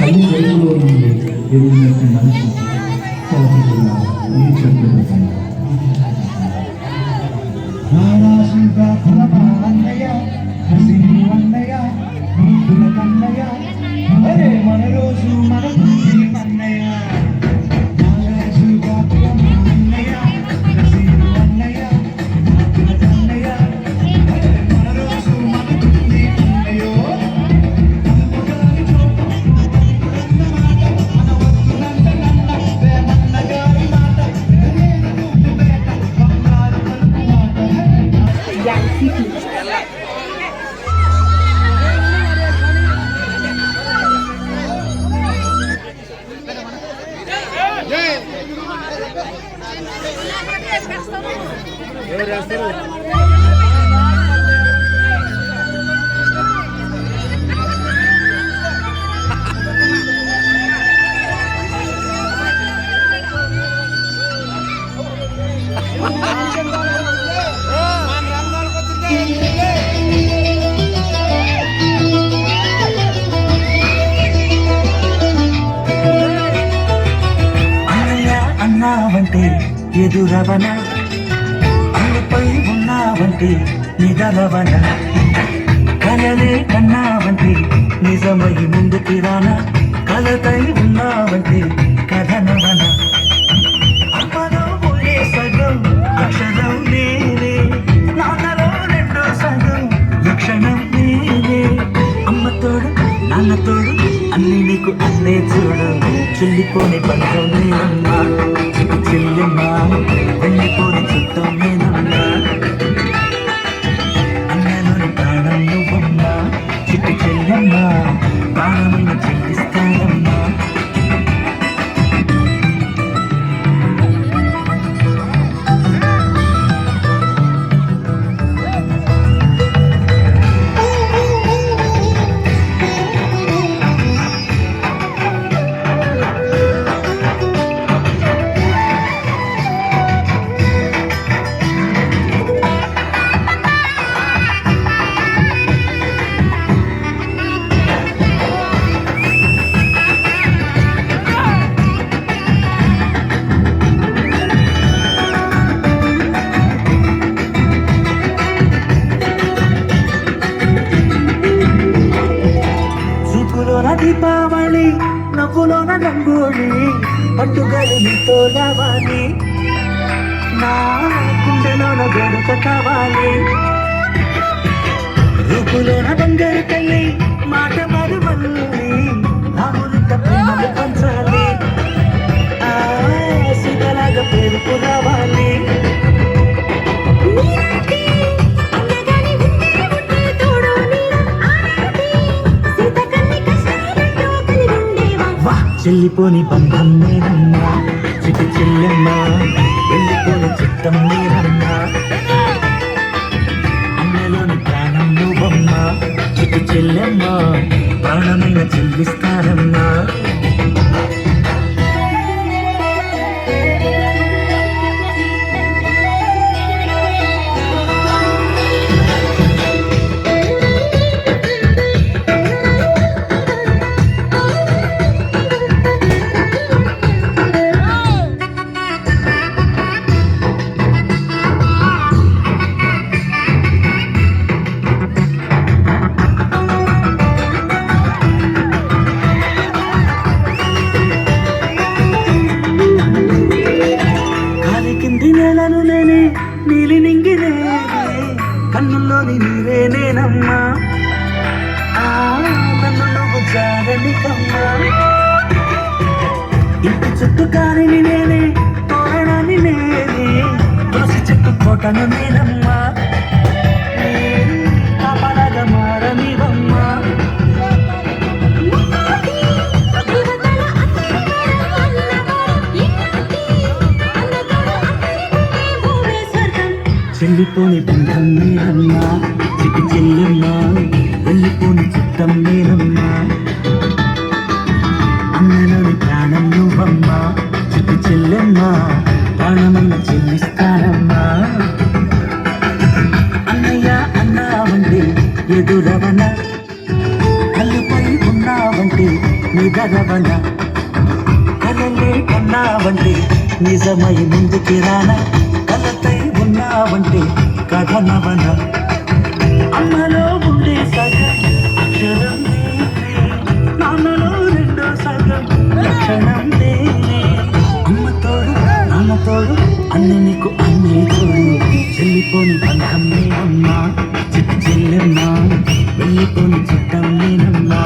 తల్లి వెలుగులో నుండి ఎదిగినట్టు మనిషి సహజంగా ఈ చెట్టు మన రోజు మన అన్నయ్య అన్నావంటే ఎదురవన అల్లుపై ఉన్నావంటే నిదలవన కలలే కన్నావంటే నిజమై ముందుకి రానా కలతై ఉన్నావంటే కథనవన అమ్మలో పోయే సగం అక్షరం నేనే నాన్నలో రెండో సగం లక్షణం నేనే అమ్మతోడు నాన్నతోడు అన్ని నీకు అన్నే చూడు చెల్లిపోని బంధం నేనమ్మా చెల్లెమ్మా వెళ్ళిపోని చుట్టం నేనమ్మా అన్నలోని ప్రాణం నువ్వమ్మా చిట్టు చెల్లెమ్మా ప్రాణమైన చెల్లిస్తానమ్మా దీపావళి నవ్వులోన రంగోళి పండుగలు నీతో రావాలి నా గుండెలోన గడుక కావాలి రూపులోన బంగారు తల్లి మాట మరువల్లి రాములింత ప్రేమలు పంచాలి ఆ సీతలాగా పేరుకు రావాలి చెల్లిపోని బంధం నేనమ్మా చిటి చెల్లెమ్మా వెళ్ళిపోని చిత్తం నేనమ్మా అన్నలోని ప్రాణం నువ్వమ్మా చిటి చెల్లెమ్మా ప్రాణమైన చెల్లిస్తానమ్మా నీలి నింగినే కన్నుల్లోని నీవే నేనమ్మా నన్ను నువ్వు జాగనికమ్మా ఇంటి చుట్టూ కారిని నేనే తోరణాన్ని నేనే తులసి చెట్టు కోటను నేనమ్మా కాపలాగా మారనివమ్మా చెల్లిపోని బంధం నేనమ్మా చిటి చెల్లెమ్మా వెళ్ళిపోని చిత్తం నేనమ్మా అన్నలోని ప్రాణం నువ్వమ్మా చిటి చెల్లెమ్మా ప్రాణమన్న చెల్లిస్తానమ్మా అన్నయ్య అన్నావంటే ఎదురవన కళ్ళుపై ఉన్నావంటే నిదరవన కలలే కన్నావంటే నిజమై ముందుకి రానా కలతై ఉన్నావంటే కథనవన అమ్మలో ఉండే సగం అక్షరం నేనే నాన్నలో రెండో సగం లక్షణం నేనే అమ్మ తోడు నాన్న తోడు అన్ని నీకు అన్నీ తోడు చెల్లిపోని బంధం నేనమ్మా చిట్టి చెల్లెమ్మా వెళ్ళిపోని చిట్టం నేనమ్మా